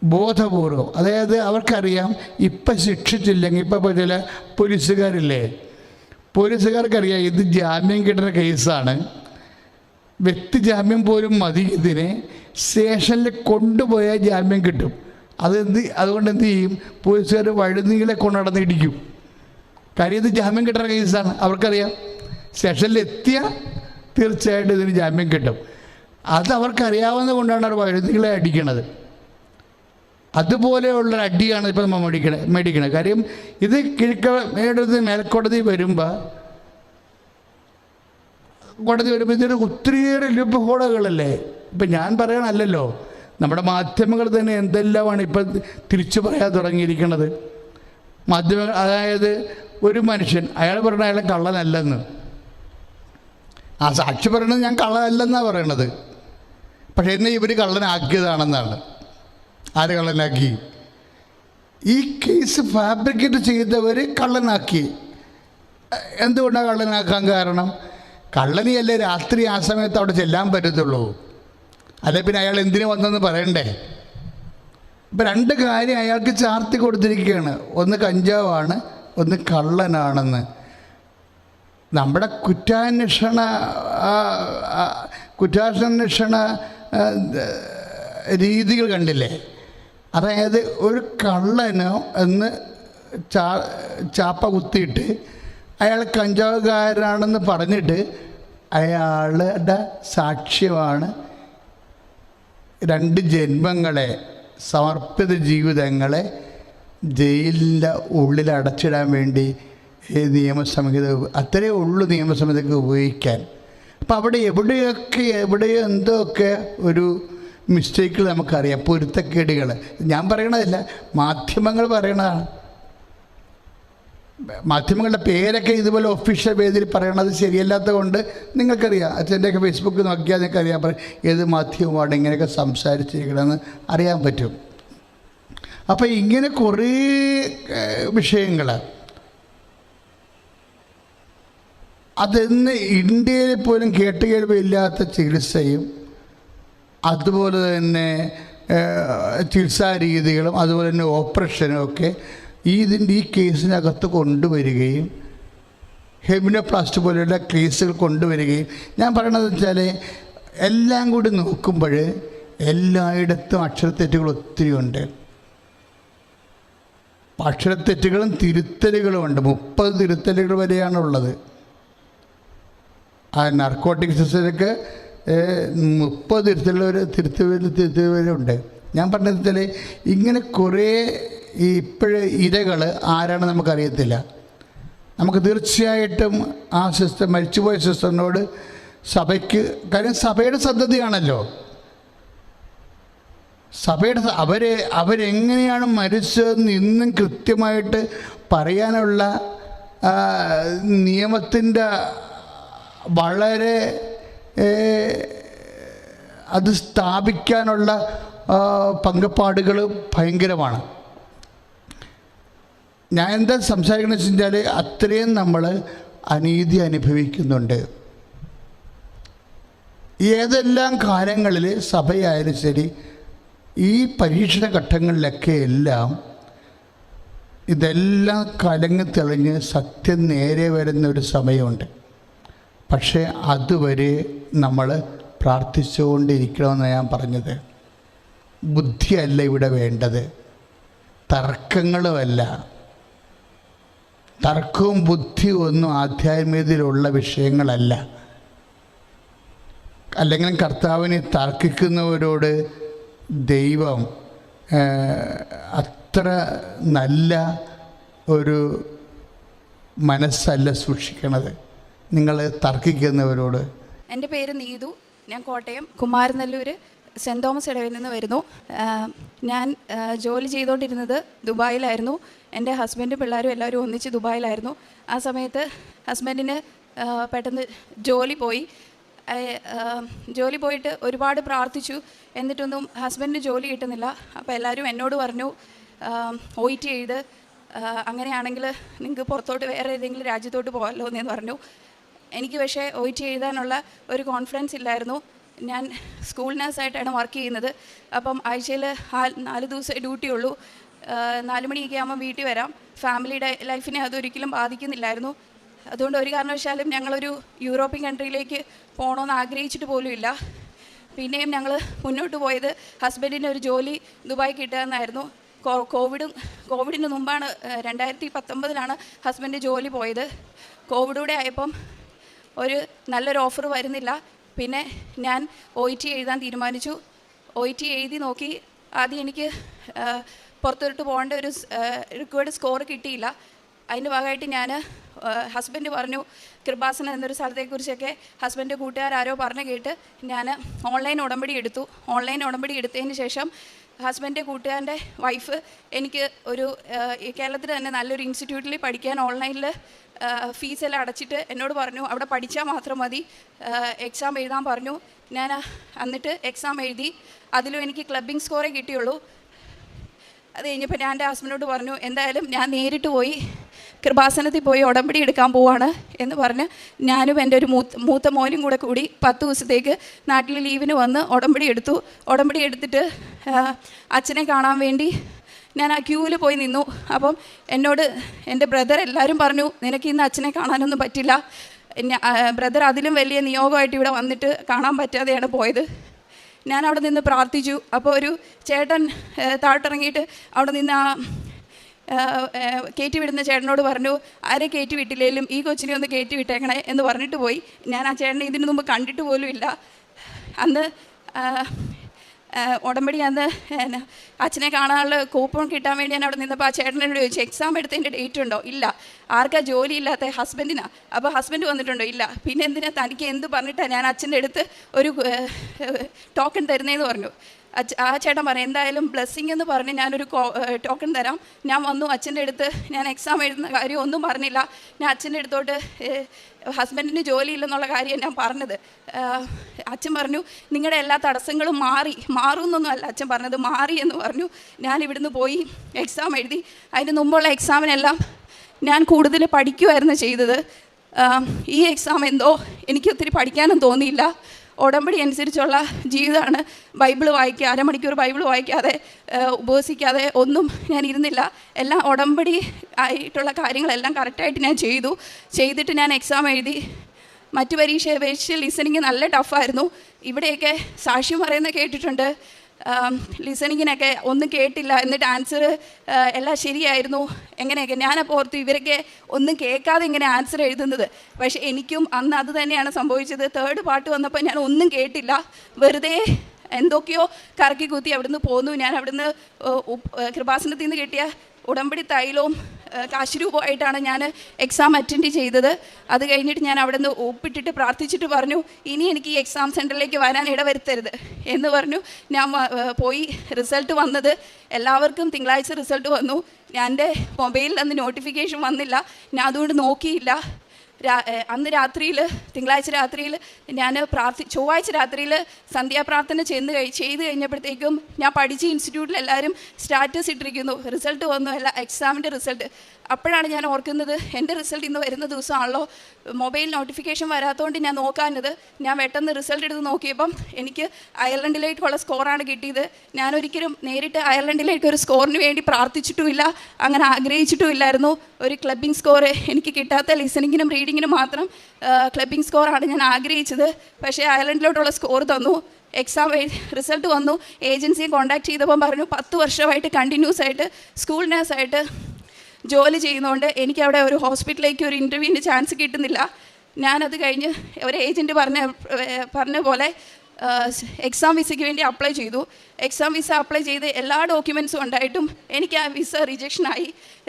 ബോധപൂർവം അതായത് അവർക്കറിയാം ഇപ്പം ശിക്ഷിച്ചില്ലെങ്കിൽ, ഇപ്പം ചില പോലീസുകാർക്കറിയാം ഇത് ജാമ്യം കിട്ടുന്ന കേസാണ്, വ്യക്തി ജാമ്യം പോലും മതി, ഇതിനെ സ്റ്റേഷനിൽ കൊണ്ടുപോയാൽ ജാമ്യം കിട്ടും. അതുകൊണ്ട് എന്ത് ചെയ്യും? പോലീസുകാർ വഴുനീളെ കൊണ്ട് നടന്ന് ഇടിക്കും. കാര്യം ഇത് ജാമ്യം കിട്ടുന്ന കേസാണ്. അവർക്കറിയാം സ്റ്റേഷനിലെത്തിയാൽ തീർച്ചയായിട്ടും ഇതിന് ജാമ്യം കിട്ടും. അത് അവർക്കറിയാവുന്നത് കൊണ്ടാണ് അവർ വഴുനീളെ അടിക്കണത്. അതുപോലെയുള്ള അടിയാണ് ഇപ്പോൾ നമ്മൾ മേടിക്കണത്. കാര്യം ഇത് മേൽക്കോടതി വരുമ്പോൾ ഇതൊരു ഒത്തിരിയേറെ ലൂപ്പ്ഹോളുകളല്ലേ. ഇപ്പം ഞാൻ പറയണമല്ലോ, നമ്മുടെ മാധ്യമങ്ങൾ തന്നെ എന്തെല്ലാമാണ് ഇപ്പം തിരിച്ചു പറയാൻ തുടങ്ങിയിരിക്കുന്നത്. മാധ്യമങ്ങൾ, അതായത് ഒരു മനുഷ്യൻ അയാൾ പറഞ്ഞ അയാളെ കള്ളനല്ലെന്ന്, ആ സാക്ഷി പറയണത് ഞാൻ കള്ളനല്ലെന്നാണ് പറയണത്. പക്ഷേ എന്നെ ഇവർ കള്ളനാക്കിയതാണെന്നാണ്. ആര് കള്ളനാക്കി? ഈ കേസ് ഫാബ്രിക്കേറ്റ് ചെയ്തവർ കള്ളനാക്കി. എന്തുകൊണ്ടാണ് കള്ളനാക്കാൻ കാരണം? കള്ളനിയല്ലേ രാത്രി ആ സമയത്ത് അവിടെ ചെല്ലാൻ പറ്റത്തുള്ളൂ. അല്ലെ പിന്നെ അയാൾ എന്തിനു വന്നെന്ന് പറയണ്ടേ? ഇപ്പം 2 കാര്യം അയാൾക്ക് ചാർത്തി കൊടുത്തിരിക്കുകയാണ്. ഒന്ന് കഞ്ചാവാണ്, ഒന്ന് കള്ളനാണെന്ന്. നമ്മുടെ കുറ്റാന്വേഷണ രീതികൾ കണ്ടില്ലേ? അതായത് ഒരു കള്ളനോ എന്ന് ചാപ്പ കുത്തിയിട്ട് അയാൾ കഞ്ചാവുകാരനാണെന്ന് പറഞ്ഞിട്ട് അയാളുടെ സാക്ഷ്യമാണ് 2 ജന്മങ്ങളെ, സമർപ്പിത ജീവിതങ്ങളെ ജയിലിൻ്റെ ഉള്ളിൽ അടച്ചിടാൻ വേണ്ടി നിയമസംഹിത, അത്രയേ ഉള്ളൂ നിയമസംഹിതയ്ക്ക് ഉപയോഗിക്കാൻ. അപ്പം അവിടെ എവിടെയോ എന്തൊക്കെ ഒരു മിസ്റ്റേക്കുകൾ നമുക്കറിയാം, പൊരുത്തക്കേടുകൾ. ഞാൻ പറയണതല്ല, മാധ്യമങ്ങൾ പറയണതാണ്. മാധ്യമങ്ങളുടെ പേരൊക്കെ ഇതുപോലെ ഒഫീഷ്യൽ വേദിയിൽ പറയണത് ശരിയല്ലാത്തത് കൊണ്ട് നിങ്ങൾക്കറിയാം. അച്ഛൻ്റെയൊക്കെ ഫേസ്ബുക്ക് നോക്കിയാൽ നിങ്ങൾക്കറിയാം ഏത് മാധ്യമമാണ് ഇങ്ങനെയൊക്കെ സംസാരിച്ചിരിക്കണമെന്ന് അറിയാൻ പറ്റും. അപ്പോൾ ഇങ്ങനെ കുറേ വിഷയങ്ങൾ അതെന്ന് ഇന്ത്യയിൽ പോലും കേട്ടുകേൾവിയില്ലാത്ത ചികിത്സയും അതുപോലെ തന്നെ ചികിത്സാ രീതികളും അതുപോലെ തന്നെ ഓപ്പറേഷനും ഒക്കെ ഈ കേസിനകത്ത് കൊണ്ടുവരികയും ഹെമിനോപ്ലാസ്റ്റ് പോലെയുള്ള കേസുകൾ കൊണ്ടുവരികയും, ഞാൻ പറയണത് വെച്ചാൽ എല്ലാം കൂടി നോക്കുമ്പോൾ എല്ലായിടത്തും അക്ഷരത്തെറ്റുകൾ ഒത്തിരി ഉണ്ട്. അക്ഷരത്തെറ്റുകളും തിരുത്തലുകളുമുണ്ട്. 30 തിരുത്തലുകൾ വരെയാണുള്ളത്. ആ നാർക്കോട്ടിക് സിസ്റ്റത്തിലൊക്കെ 30 തിരുത്തലുകളുണ്ട്. ഞാൻ പറഞ്ഞത് വെച്ചാൽ ഇങ്ങനെ കുറേ ഇരകൾ ആരാണ് നമുക്കറിയത്തില്ല. നമുക്ക് തീർച്ചയായിട്ടും ആ സിസ്റ്റർ, മരിച്ചുപോയ സിസ്റ്ററിനോട് സഭയ്ക്ക്, കാര്യം സഭയുടെ സന്തതിയാണല്ലോ, സഭയുടെ അവരെങ്ങനെയാണ് മരിച്ചതെന്ന് ഇന്നും കൃത്യമായിട്ട് പറയാനുള്ള നിയമത്തിൻ്റെ വളരെ അത് സ്ഥാപിക്കാനുള്ള പങ്കപ്പാടുകൾ ഭയങ്കരമാണ്. ഞാൻ എന്താ സംസാരിക്കണമെന്ന് വെച്ച് കഴിഞ്ഞാൽ അത്രയും നമ്മൾ അനീതി അനുഭവിക്കുന്നുണ്ട്. ഏതെല്ലാം കാലങ്ങളിൽ സഭയായാലും ശരി, ഈ പരീക്ഷണ ഘട്ടങ്ങളിലൊക്കെ എല്ലാം ഇതെല്ലാം കലങ്ങി തെളിഞ്ഞ് സത്യം നേരെ വരുന്ന ഒരു സമയമുണ്ട്. പക്ഷേ അതുവരെ നമ്മൾ പ്രാർത്ഥിച്ചുകൊണ്ടിരിക്കണമെന്ന് ഞാൻ പറഞ്ഞത്. ബുദ്ധിയല്ല ഇവിടെ വേണ്ടത്, തർക്കങ്ങളുമല്ല. തർക്കവും ബുദ്ധിയും ഒന്നും ആധ്യാത്മികതയിലുള്ള വിഷയങ്ങളല്ല. അല്ലെങ്കിൽ കർത്താവിനെ തർക്കിക്കുന്നവരോട് ദൈവം അത്ര നല്ല ഒരു മനസ്സല്ല സൂക്ഷിക്കണത് നിങ്ങൾ തർക്കിക്കുന്നവരോട്. എൻ്റെ പേര് നീതു. ഞാൻ കോട്ടയം കുമാരനല്ലൂർ സെൻറ് തോമസ് ഇടവയിൽ നിന്ന് വരുന്നു. ഞാൻ ജോലി ചെയ്തുകൊണ്ടിരുന്നത് ദുബായിലായിരുന്നു. എൻ്റെ ഹസ്ബൻഡും പിള്ളേരും എല്ലാവരും ഒന്നിച്ച് ദുബായിലായിരുന്നു. ആ സമയത്ത് ഹസ്ബൻഡിന് പെട്ടെന്ന് ജോലി പോയിട്ട് ഒരുപാട് പ്രാർത്ഥിച്ചു. എന്നിട്ടൊന്നും ഹസ്ബൻഡിന് ജോലി കിട്ടുന്നില്ല. അപ്പോൾ എല്ലാവരും എന്നോട് പറഞ്ഞു, OET എഴുത്, അങ്ങനെയാണെങ്കിൽ നിങ്ങൾക്ക് പുറത്തോട്ട് വേറെ ഏതെങ്കിലും രാജ്യത്തോട്ട് പോകാമല്ലോ എന്ന് പറഞ്ഞു. എനിക്ക് പക്ഷേ OET എഴുതാനുള്ള ഒരു കോൺഫിഡൻസ് ഇല്ലായിരുന്നു. ഞാൻ സ്കൂൾ നഴ്സായിട്ടാണ് വർക്ക് ചെയ്യുന്നത്. അപ്പം ആഴ്ചയിൽ 4 ദിവസം ഡ്യൂട്ടി ഉള്ളൂ. 4 മണിയൊക്കെ ആകുമ്പോൾ വീട്ടിൽ വരാം. ഫാമിലിയുടെ ലൈഫിനെ അതൊരിക്കലും ബാധിക്കുന്നില്ലായിരുന്നു. അതുകൊണ്ട് ഒരു കാരണവശാലും ഞങ്ങളൊരു യൂറോപ്യൻ കൺട്രിയിലേക്ക് പോകണമെന്ന് ആഗ്രഹിച്ചിട്ട് പോലും ഇല്ല. പിന്നെയും ഞങ്ങൾ മുന്നോട്ട് പോയത് ഹസ്ബൻഡിന് ഒരു ജോലി ദുബായ് കിട്ടുകയെന്നായിരുന്നു. കോവിഡിന് മുമ്പാണ് 2019 ഹസ്ബൻഡ് ജോലി പോയത്. കോവിഡൂടെ ആയപ്പം ഒരു നല്ലൊരു ഓഫർ വരുന്നില്ല. പിന്നെ ഞാൻ OET എഴുതാൻ തീരുമാനിച്ചു. OET എഴുതി നോക്കി. ആദ്യം എനിക്ക് പുറത്തോട്ട് പോകേണ്ട ഒരു റിക്വയർഡ് സ്കോർ കിട്ടിയില്ല. അതിൻ്റെ ഭാഗമായിട്ട് ഞാൻ ഹസ്ബൻഡ് പറഞ്ഞു, കൃപാസനം എന്നൊരു സ്ഥലത്തെക്കുറിച്ചൊക്കെ ഹസ്ബൻഡ് കൂട്ടുകാരോ പറഞ്ഞു കേട്ട് ഞാൻ ഓൺലൈൻ ഉടമ്പടി എടുത്തതിന് ശേഷം ഹസ്ബൻഡിൻ്റെ കൂട്ടുകാരൻ്റെ വൈഫ് എനിക്ക് ഒരു കേരളത്തിൽ തന്നെ നല്ലൊരു ഇൻസ്റ്റിറ്റ്യൂട്ടിൽ പഠിക്കാൻ ഓൺലൈനിൽ ഫീസെല്ലാം അടച്ചിട്ട് എന്നോട് പറഞ്ഞു അവിടെ പഠിച്ചാൽ മാത്രം മതി, എക്സാം എഴുതാൻ പറഞ്ഞു. ഞാൻ എന്നിട്ട് എക്സാം എഴുതി. അതിലും എനിക്ക് ക്ലബിംഗ് സ്കോറേ കിട്ടിയുള്ളൂ. അത് കഴിഞ്ഞപ്പോൾ ഞാൻ എൻ്റെ ഹസ്ബൻഡിനോട് പറഞ്ഞു, എന്തായാലും ഞാൻ നേരിട്ട് പോയി കൃപാസനത്തിൽ പോയി ഉടമ്പടി എടുക്കാൻ പോവാണ് എന്ന് പറഞ്ഞ് ഞാനും എൻ്റെ ഒരു മൂത്ത മോനും കൂടി 10 ദിവസത്തേക്ക് നാട്ടിൽ ലീവിന് വന്ന് ഉടമ്പടി എടുത്തിട്ട് അച്ഛനെ കാണാൻ വേണ്ടി ഞാൻ ആ ക്യൂവിൽ പോയി നിന്നു. അപ്പം എന്നോട് എൻ്റെ ബ്രദർ എല്ലാവരും പറഞ്ഞു, നിനക്ക് ഇന്ന് അച്ഛനെ കാണാനൊന്നും പറ്റില്ല. ബ്രദർ അതിലും വലിയ നിയോഗമായിട്ട് ഇവിടെ വന്നിട്ട് കാണാൻ പറ്റാതെയാണ് പോയത്. ഞാൻ അവിടെ നിന്ന് പ്രാർത്ഥിച്ചു. അപ്പോൾ ഒരു ചേട്ടൻ താഴ്ത്തിറങ്ങിയിട്ട് അവിടെ നിന്ന് കയറ്റി വിടുന്ന ചേട്ടനോട് പറഞ്ഞു, ആരെ കയറ്റി വിട്ടില്ലേലും ഈ കൊച്ചിനെ ഒന്ന് കയറ്റി വിട്ടേക്കണേ എന്ന് പറഞ്ഞിട്ട് പോയി. ഞാൻ ആ ചേട്ടനെ ഇതിനു മുമ്പ് കണ്ടിട്ട് പോലും ഇല്ല. അന്ന് ഉടമ്പടി അച്ഛനെ കാണാനുള്ള കൂപ്പൺ കിട്ടാൻ വേണ്ടി ഞാൻ അവിടെ നിന്നപ്പോൾ ആ ചേട്ടനോട് ചോദിച്ചു, എക്സാം എടുത്തതിൻ്റെ ഡേറ്റ് ഉണ്ടോ? ഇല്ല. ആർക്കാ ജോലി ഇല്ലാത്ത? ഹസ്ബൻഡിനാണ്. അപ്പോൾ ഹസ്ബൻഡ് വന്നിട്ടുണ്ടോ? ഇല്ല. പിന്നെ എന്തിനാ തനിക്ക് എന്ത് പറഞ്ഞിട്ടാണ് ഞാൻ അച്ഛൻ്റെ അടുത്ത് ഒരു ടോക്കൺ തരുന്നതെന്ന് പറഞ്ഞു. ആ ചേട്ടൻ പറയും, എന്തായാലും ബ്ലെസ്സിങ് എന്ന് പറഞ്ഞ് ഞാനൊരു ടോക്കൺ തരാം. ഞാൻ വന്നു അച്ഛൻ്റെ അടുത്ത്. ഞാൻ എക്സാം എഴുതുന്ന കാര്യം ഒന്നും പറഞ്ഞില്ല. ഞാൻ അച്ഛൻ്റെ അടുത്തോട്ട് ഹസ്ബൻഡിന് ജോലിയില്ലെന്നുള്ള കാര്യം ഞാൻ പറഞ്ഞത്. അച്ഛൻ പറഞ്ഞു, നിങ്ങളുടെ എല്ലാ തടസ്സങ്ങളും മാറുമെന്നൊന്നും അല്ല അച്ഛൻ പറഞ്ഞത്, മാറി എന്ന് പറഞ്ഞു. ഞാൻ ഇവിടുന്ന് പോയി എക്സാം എഴുതി. അതിന് മുമ്പുള്ള എക്സാമിനെല്ലാം ഞാൻ കൂടുതൽ പഠിക്കുമായിരുന്നു ചെയ്തത്. ഈ എക്സാം എന്തോ എനിക്ക് ഒത്തിരി പഠിക്കാനും തോന്നിയില്ല. ഉടമ്പടി അനുസരിച്ചുള്ള ജീവിതമാണ്. ബൈബിൾ വായിക്കുക, അരമണിക്കൂർ ബൈബിൾ വായിക്കാതെ ഉപവസിക്കാതെ ഒന്നും ഞാൻ ഇരുന്നില്ല. എല്ലാം ഉടമ്പടി ആയിട്ടുള്ള കാര്യങ്ങളെല്ലാം കറക്റ്റായിട്ട് ഞാൻ ചെയ്തിട്ട് ഞാൻ എക്സാം എഴുതി. മറ്റു പരീക്ഷയെ അപേക്ഷിച്ച് ലിസണിങ് നല്ല ടഫായിരുന്നു. ഇവിടെയൊക്കെ സാക്ഷ്യം പറയുന്നത് കേട്ടിട്ടുണ്ട്. ലിസണിങ്ങിനൊക്കെ ഒന്നും കേട്ടില്ല, എന്നിട്ട് ആൻസർ എല്ലാം ശരിയായിരുന്നു. എങ്ങനെയൊക്കെ ഞാനപ്പോൾ ഓർത്തു, ഇവരൊക്കെ ഒന്നും കേൾക്കാതെ ഇങ്ങനെ ആൻസർ എഴുതുന്നത്. പക്ഷേ എനിക്കും അന്ന് അത് തന്നെയാണ് സംഭവിച്ചത്. 3rd പാർട്ട് വന്നപ്പോൾ ഞാൻ ഒന്നും കേട്ടില്ല, വെറുതെ എന്തൊക്കെയോ കറക്കി കുത്തി അവിടുന്ന് പോന്നു. ഞാൻ അവിടുന്ന് കൃപാസനത്തിൽ നിന്ന് കിട്ടിയ ഉടമ്പടി തൈലവും കാശ് രൂപമായിട്ടാണ് ഞാൻ എക്സാം അറ്റൻഡ് ചെയ്തത്. അത് കഴിഞ്ഞിട്ട് ഞാൻ അവിടെ നിന്ന് ഒപ്പിട്ടിട്ട് പ്രാർത്ഥിച്ചിട്ട് പറഞ്ഞു, ഇനി എനിക്ക് ഈ എക്സാം സെൻറ്ററിലേക്ക് വരാൻ ഇടവരുത്തരുത് എന്ന് പറഞ്ഞു. ഞാൻ പോയി. റിസൾട്ട് വന്നത് എല്ലാവർക്കും തിങ്കളാഴ്ച റിസൾട്ട് വന്നു. എൻ്റെ മൊബൈലിൽ അന്ന് നോട്ടിഫിക്കേഷൻ വന്നില്ല, ഞാൻ അതുകൊണ്ട് നോക്കിയില്ല. അന്ന് രാത്രിയിൽ, തിങ്കളാഴ്ച രാത്രിയിൽ ഞാൻ ചൊവ്വാഴ്ച രാത്രിയിൽ സന്ധ്യാപ്രാർത്ഥന ചെയ്ത് കഴിഞ്ഞപ്പോഴത്തേക്കും ഞാൻ പഠിച്ച ഇൻസ്റ്റിറ്റ്യൂട്ടിൽ എല്ലാവരും സ്റ്റാറ്റസ് ഇട്ടിരിക്കുന്നു, റിസൾട്ട് വന്നു, എക്സാമിൻ്റെ റിസൾട്ട്. അപ്പോഴാണ് ഞാൻ ഓർക്കുന്നത്, എൻ്റെ റിസൾട്ട് ഇന്ന് വരുന്ന ദിവസമാണല്ലോ, മൊബൈൽ നോട്ടിഫിക്കേഷൻ വരാത്തതുകൊണ്ട് ഞാൻ നോക്കാഞ്ഞത്. ഞാൻ പെട്ടെന്ന് റിസൾട്ട് എടുത്ത് നോക്കിയപ്പം എനിക്ക് അയർലൻഡിലേക്കുള്ള സ്കോറാണ് കിട്ടിയത്. ഞാനൊരിക്കലും നേരിട്ട് അയർലൻഡിലേക്ക് ഒരു സ്കോറിന് വേണ്ടി പ്രാർത്ഥിച്ചിട്ടുമില്ല, അങ്ങനെ ആഗ്രഹിച്ചിട്ടുമില്ലായിരുന്നു. ഒരു ക്ലബിംഗ് സ്കോർ എനിക്ക് കിട്ടാത്ത ലിസണിങ്ങിനും റീഡിങ്ങിനും മാത്രം ക്ലബിംഗ് സ്കോറാണ് ഞാൻ ആഗ്രഹിച്ചത്. പക്ഷേ അയർലൻഡിലോട്ടുള്ള സ്കോർ തന്നു. എക്സാം റിസൾട്ട് വന്നു. ഏജൻസിയെ കോൺടാക്ട് ചെയ്തപ്പം പറഞ്ഞു 10 വർഷമായിട്ട് കണ്ടിന്യൂസ് ആയിട്ട് സ്കൂൾ നഴ്സായിട്ട് ജോലി ചെയ്യുന്നതുകൊണ്ട് എനിക്ക് അവിടെ ഒരു ഹോസ്പിറ്റലിലേക്ക് ഒരു ഇൻ്റർവ്യൂവിൻ്റെ ചാൻസ് കിട്ടുന്നില്ല. ഞാനത് കഴിഞ്ഞ് ഒരു ഏജൻറ്റ് പറഞ്ഞ പോലെ എക്സാം വിസയ്ക്ക് വേണ്ടി അപ്ലൈ ചെയ്തു. എക്സാം വിസ അപ്ലൈ ചെയ്ത് എല്ലാ ഡോക്യുമെൻറ്റ്സും ഉണ്ടായിട്ടും എനിക്ക് ആ വിസ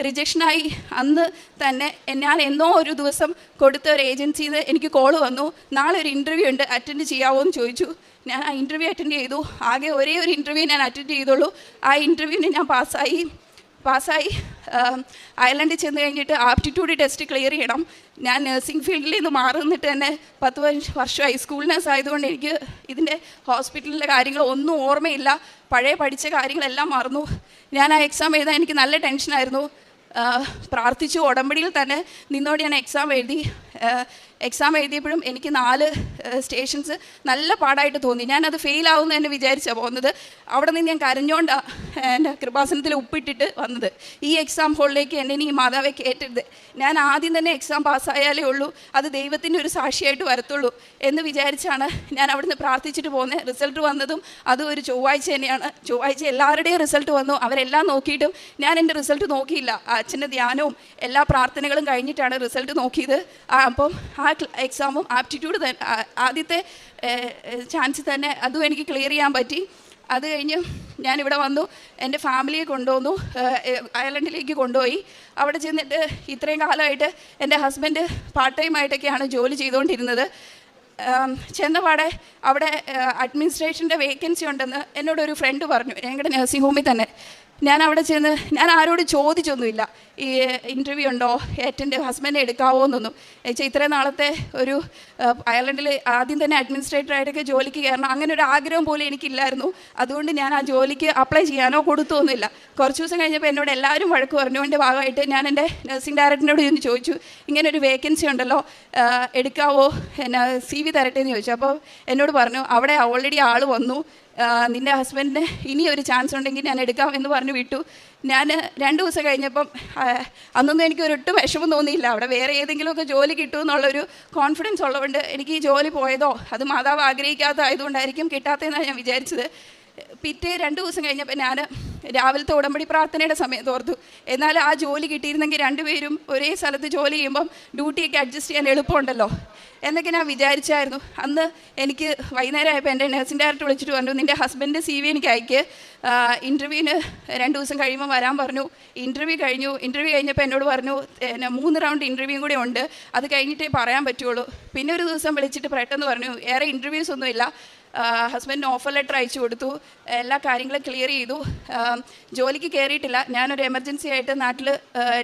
റിജക്ഷനായി. അന്ന് തന്നെ ഞാൻ എന്നോ ഒരു ദിവസം കൊടുത്ത ഒരു ഏജൻസിയിൽ നിന്ന് എനിക്ക് കോൾ വന്നു, നാളെ ഒരു ഇൻ്റർവ്യൂ ഉണ്ട്, അറ്റൻഡ് ചെയ്യാമോ എന്ന് ചോദിച്ചു. ഞാൻ ആ ഇൻ്റർവ്യൂ അറ്റൻഡ് ചെയ്തു. ആകെ ഒരേ ഒരു ഇൻ്റർവ്യൂ ഞാൻ അറ്റൻഡ് ചെയ്തുള്ളൂ. ആ ഇൻ്റർവ്യൂവിന് ഞാൻ പാസ്സായി. അയർലൻഡിൽ ചെന്ന് കഴിഞ്ഞിട്ട് ആപ്റ്റിറ്റ്യൂഡ് ടെസ്റ്റ് ക്ലിയർ ചെയ്യണം. ഞാൻ നഴ്സിംഗ് ഫീൽഡിൽ നിന്ന് മാറുന്നിട്ട് തന്നെ 10 വർഷമായി. സ്കൂൾ നഴ്സ് ആയതുകൊണ്ട് എനിക്ക് ഇതിൻ്റെ ഹോസ്പിറ്റലിലെ കാര്യങ്ങൾ ഒന്നും ഓർമ്മയില്ല. പഴയ പഠിച്ച കാര്യങ്ങളെല്ലാം മറന്നു. ഞാൻ ആ എക്സാം എഴുതാൻ എനിക്ക് നല്ല ടെൻഷനായിരുന്നു. പ്രാർത്ഥിച്ചു. ഉടമ്പടിയിൽ തന്നെ നിന്നോട് ഞാൻ എക്സാം എഴുതിയപ്പോഴും എനിക്ക് 4 സ്റ്റേഷൻസ് നല്ല പാടായിട്ട് തോന്നി. ഞാനത് ഫെയിലാവുമെന്ന് തന്നെ വിചാരിച്ചാണ് പോകുന്നത്. അവിടെ നിന്ന് ഞാൻ കരഞ്ഞുകൊണ്ടാണ് എൻ്റെ കൃപാസനത്തിൽ ഉപ്പിട്ടിട്ട് വന്നത്. ഈ എക്സാം ഹോളിലേക്ക് എന്നെ ഈ മാതാവെ കയറ്റരുത്, ഞാൻ ആദ്യം തന്നെ എക്സാം പാസ്സായാലേ ഉള്ളൂ, അത് ദൈവത്തിൻ്റെ ഒരു സാക്ഷിയായിട്ട് വരത്തുള്ളൂ എന്ന് വിചാരിച്ചാണ് ഞാൻ അവിടെ നിന്ന് പ്രാർത്ഥിച്ചിട്ട് പോകുന്നത്. റിസൾട്ട് വന്നതും അതും ഒരു ചൊവ്വാഴ്ച തന്നെയാണ്. ചൊവ്വാഴ്ച എല്ലാവരുടെയും റിസൾട്ട് വന്നു. അവരെല്ലാം നോക്കിയിട്ടും ഞാൻ എൻ്റെ റിസൾട്ട് നോക്കിയില്ല. അച്ഛൻ്റെ ധ്യാനവും എല്ലാ പ്രാർത്ഥനകളും കഴിഞ്ഞിട്ടാണ് റിസൾട്ട് നോക്കിയത്. അപ്പം ആ എക്സാമും ആപ്റ്റിറ്റ്യൂഡ് ആദ്യത്തെ ചാൻസ് തന്നെ അതും എനിക്ക് ക്ലിയർ ചെയ്യാൻ പറ്റി. അത് കഴിഞ്ഞ് ഞാനിവിടെ വന്നു. എൻ്റെ ഫാമിലിയെ കൊണ്ടുവന്നു, അയർലൻഡിലേക്ക് കൊണ്ടുപോയി. അവിടെ ചെന്നിട്ട് ഇത്രയും കാലമായിട്ട് എൻ്റെ ഹസ്ബൻഡ് പാർട്ട് ടൈം ആയിട്ടൊക്കെയാണ് ജോലി ചെയ്തുകൊണ്ടിരുന്നത്. ചെന്നപാടെ അവിടെ അഡ്മിനിസ്ട്രേഷൻ്റെ വേക്കൻസി ഉണ്ടെന്ന് എന്നോടൊരു ഫ്രണ്ട് പറഞ്ഞു, ഞങ്ങളുടെ നഴ്സിംഗ് ഹോമിൽ തന്നെ. ഞാൻ അവിടെ ചെന്ന് ഞാൻ ആരോട് ചോദിച്ചൊന്നുമില്ല, ഈ ഇൻ്റർവ്യൂ ഉണ്ടോ, എൻ്റെ ഹസ്ബൻഡിനെ എടുക്കാവോ എന്നൊന്നും. ഇത്രയും നാളത്തെ ഒരു അയർലൻഡിൽ ആദ്യം തന്നെ അഡ്മിനിസ്ട്രേറ്ററായിട്ടൊക്കെ ജോലിക്ക് കയറണം, അങ്ങനെ ഒരു ആഗ്രഹം പോലും എനിക്കില്ലായിരുന്നു. അതുകൊണ്ട് ഞാൻ ആ ജോലിക്ക് അപ്ലൈ ചെയ്യാനോ കൊടുത്തൊന്നുമില്ല. കുറച്ച് ദിവസം കഴിഞ്ഞപ്പോൾ എന്നോട് എല്ലാവരും വഴക്ക് പറഞ്ഞുകൊണ്ട് ഭാഗമായിട്ട് ഞാൻ എൻ്റെ നഴ്സിംഗ് ഡയറക്ടറിനോട് ചെന്ന് ചോദിച്ചു, ഇങ്ങനെ ഒരു വേക്കൻസി ഉണ്ടല്ലോ, എടുക്കാവോ, എന്നെ CV തരട്ടെ എന്ന് ചോദിച്ചു. അപ്പോൾ എന്നോട് പറഞ്ഞു, അവിടെ ഓൾറെഡി ആൾ വന്നു, നിൻ്റെ ഹസ്ബൻഡിന് ഇനി ഒരു ചാൻസ് ഉണ്ടെങ്കിൽ ഞാൻ എടുക്കാം എന്ന് പറഞ്ഞു വിട്ടു. ഞാൻ 2 ദിവസം കഴിഞ്ഞപ്പം അന്നൊന്നും എനിക്ക് ഒട്ടും വിഷമം തോന്നിയില്ല. അവിടെ വേറെ ഏതെങ്കിലുമൊക്കെ ജോലി കിട്ടുമെന്നുള്ളൊരു കോൺഫിഡൻസ് ഉള്ളതുകൊണ്ട് എനിക്ക് ഈ ജോലി പോയതോ അത് മാതാവ് ആഗ്രഹിക്കാത്തതായതുകൊണ്ടായിരിക്കും കിട്ടാത്തതെന്നാണ് ഞാൻ വിചാരിച്ചത്. പിറ്റേ 2 ദിവസം കഴിഞ്ഞപ്പോൾ ഞാൻ രാവിലത്തെ ഉടമ്പടി പ്രാർത്ഥനയുടെ സമയത്ത് ഓർത്തു, എന്നാൽ ആ ജോലി കിട്ടിയിരുന്നെങ്കിൽ രണ്ടുപേരും ഒരേ സ്ഥലത്ത് ജോലി ചെയ്യുമ്പം ഡ്യൂട്ടിയൊക്കെ അഡ്ജസ്റ്റ് ചെയ്യാൻ എളുപ്പമുണ്ടല്ലോ എന്നൊക്കെ ഞാൻ വിചാരിച്ചായിരുന്നു. അന്ന് എനിക്ക് വൈകുന്നേരം ആയപ്പോൾ എൻ്റെ നഴ്സിംഗ് ഡയറക്ടർ വിളിച്ചിട്ട് പറഞ്ഞു, നിൻ്റെ ഹസ്ബൻഡിൻ്റെ CV എനിക്ക് അയക്ക്, ഇൻ്റർവ്യൂവിന് 2 ദിവസം കഴിയുമ്പോൾ വരാൻ പറഞ്ഞു. ഇൻ്റർവ്യൂ കഴിഞ്ഞപ്പോൾ എന്നോട് പറഞ്ഞു 3 റൗണ്ട് ഇൻ്റർവ്യൂവും കൂടി ഉണ്ട്, അത് കഴിഞ്ഞിട്ടേ പറയാൻ പറ്റുള്ളൂ. പിന്നെ ഒരു ദിവസം വിളിച്ചിട്ട് പെട്ടെന്ന് പറഞ്ഞു, ഏറെ ഇൻ്റർവ്യൂസ് ഒന്നുമില്ല, ഹസ്ബൻഡിന് ഓഫർ ലെറ്റർ അയച്ചു കൊടുത്തു, എല്ലാ കാര്യങ്ങളും ക്ലിയർ ചെയ്തു. ജോലിക്ക് കയറിയിട്ടില്ല, ഞാനൊരു എമർജൻസി ആയിട്ട് നാട്ടിൽ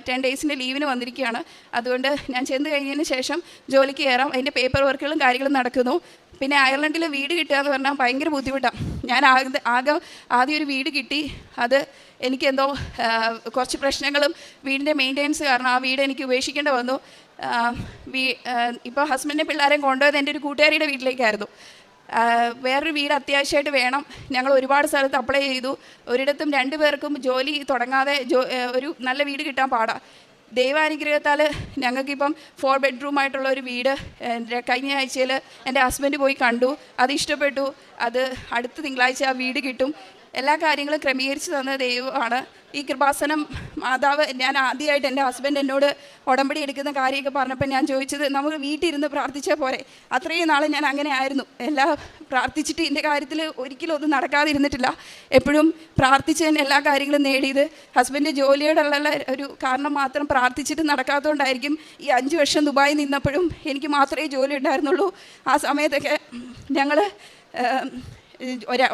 10 ഡേയ്സിൻ്റെ ലീവിന് വന്നിരിക്കുകയാണ്. അതുകൊണ്ട് ഞാൻ ചെന്ന് കഴിഞ്ഞതിന് ശേഷം ജോലിക്ക് കയറാം. അതിൻ്റെ പേപ്പർ വർക്കുകളും കാര്യങ്ങളും നടക്കുന്നു. പിന്നെ അയർലൻഡിൽ വീട് കിട്ടുക എന്ന് പറഞ്ഞാൽ ഭയങ്കര ബുദ്ധിമുട്ടാണ്. ഞാൻ ആദ്യം ഒരു വീട് കിട്ടി, അത് എനിക്കെന്തോ കുറച്ച് പ്രശ്നങ്ങളും വീടിൻ്റെ മെയിൻ്റെനൻസ് കാരണം ആ വീട് എനിക്ക് ഉപേക്ഷിക്കേണ്ടി വന്നു. ഇപ്പോൾ ഹസ്ബൻഡിൻ്റെ പിള്ളേരെയും കൊണ്ടുപോയത് എൻ്റെ ഒരു കൂട്ടുകാരിയുടെ വീട്ടിലേക്കായിരുന്നു. വേറൊരു വീട് അത്യാവശ്യമായിട്ട് വേണം. ഞങ്ങൾ ഒരുപാട് സ്ഥലത്ത് അപ്ലൈ ചെയ്തു, ഒരിടത്തും 2 പേർക്കും ജോലി തുടങ്ങാതെ ഒരു നല്ല വീട് കിട്ടാൻ പാടാണ്. ദൈവാനുഗ്രഹത്താൽ ഞങ്ങൾക്കിപ്പം 4 ബെഡ്റൂമായിട്ടുള്ള ഒരു വീട് കഴിഞ്ഞ ആഴ്ചയിൽ എൻ്റെ ഹസ്ബൻഡ് പോയി കണ്ടു, അത് ഇഷ്ടപ്പെട്ടു. അത് അടുത്ത തിങ്കളാഴ്ച ആ വീട് കിട്ടും. എല്ലാ കാര്യങ്ങളും ക്രമീകരിച്ച് തന്ന ദൈവമാണ്. ഈ കൃപാസനം മാതാവ്, ഞാൻ ആദ്യമായിട്ട് എൻ്റെ ഹസ്ബൻഡ് എന്നോട് ഉടമ്പടി എടുക്കുന്ന കാര്യമൊക്കെ പറഞ്ഞപ്പോൾ ഞാൻ ചോദിച്ചത് നമുക്ക് വീട്ടിലിരുന്ന് പ്രാർത്ഥിച്ചാൽ പോരെ. അത്രയും നാൾ ഞാൻ അങ്ങനെ ആയിരുന്നു. പ്രാർത്ഥിച്ചിട്ട് എൻ്റെ കാര്യത്തിൽ ഒരിക്കലും ഒന്നും നടക്കാതിരുന്നിട്ടില്ല. എപ്പോഴും പ്രാർത്ഥിച്ച് തന്നെ എല്ലാ കാര്യങ്ങളും നേടിയത്. ഹസ്ബൻഡ് ജോലിയോടുള്ള ഒരു കാരണം മാത്രം പ്രാർത്ഥിച്ചിട്ട് നടക്കാത്തതുകൊണ്ടായിരിക്കും ഈ 5 വർഷം ദുബായിൽ നിന്നപ്പോഴും എനിക്ക് മാത്രമേ ജോലി ഉണ്ടായിരുന്നുള്ളൂ. ആ സമയത്തൊക്കെ ഞങ്ങൾ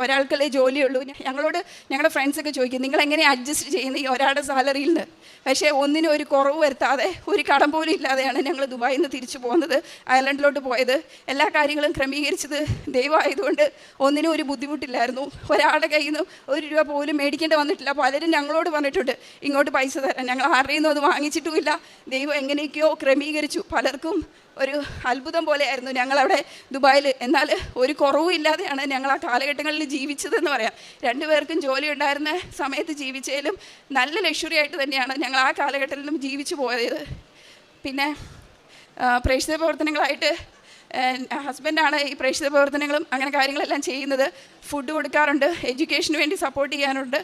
ഒരാൾക്കല്ലേ ജോലിയുള്ളൂ. ഞങ്ങളോട് ഞങ്ങളുടെ ഫ്രണ്ട്സൊക്കെ ചോദിക്കും, നിങ്ങളെങ്ങനെ അഡ്ജസ്റ്റ് ചെയ്യുന്നത് ഈ ഒരാളുടെ സാലറിയിൽ നിന്ന്? പക്ഷേ ഒന്നിനും ഒരു കുറവ് വരുത്താതെ, ഒരു കടം പോലും ഇല്ലാതെയാണ് ഞങ്ങൾ ദുബായിൽ നിന്ന് തിരിച്ചു പോകുന്നത്, അയർലൻഡിലോട്ട് പോയത്. എല്ലാ കാര്യങ്ങളും ക്രമീകരിച്ചത് ദൈവമായതുകൊണ്ട് ഒന്നിനും ഒരു ബുദ്ധിമുട്ടില്ലായിരുന്നു. ഒരാളുടെ കയ്യിൽ നിന്ന് 1 രൂപ പോലും മേടിക്കേണ്ടി വന്നിട്ടില്ല. പലരും ഞങ്ങളോട് പറഞ്ഞിട്ടുണ്ട് ഇങ്ങോട്ട് പൈസ തരാൻ. ഞങ്ങൾ ആരുടെയും ഒന്നും അത് വാങ്ങിച്ചിട്ടുമില്ല. ദൈവം എങ്ങനെയൊക്കെയോ ക്രമീകരിച്ചു. പലർക്കും ഒരു അത്ഭുതം പോലെയായിരുന്നു ഞങ്ങളവിടെ ദുബായിൽ. എന്നാൽ ഒരു കുറവും ഇല്ലാതെയാണ് ഞങ്ങൾ ആ കാലഘട്ടങ്ങളിൽ ജീവിച്ചതെന്ന് പറയാം. 2 പേർക്കും ജോലി ഉണ്ടായിരുന്ന സമയത്ത് ജീവിച്ചതിലും നല്ല ലക്ഷറി ആയിട്ട് തന്നെയാണ് ഞങ്ങൾ ആ കാലഘട്ടത്തിലും ജീവിച്ചു പോയത്. പിന്നെ പ്രേക്ഷിത പ്രവർത്തനങ്ങളായിട്ട് ഹസ്ബൻഡാണ് ഈ പ്രേക്ഷിത പ്രവർത്തനങ്ങളും അങ്ങനെ കാര്യങ്ങളെല്ലാം ചെയ്യുന്നത്. ഫുഡ് കൊടുക്കാറുണ്ട്, എഡ്യൂക്കേഷന് വേണ്ടി സപ്പോർട്ട് ചെയ്യാറുണ്ട്.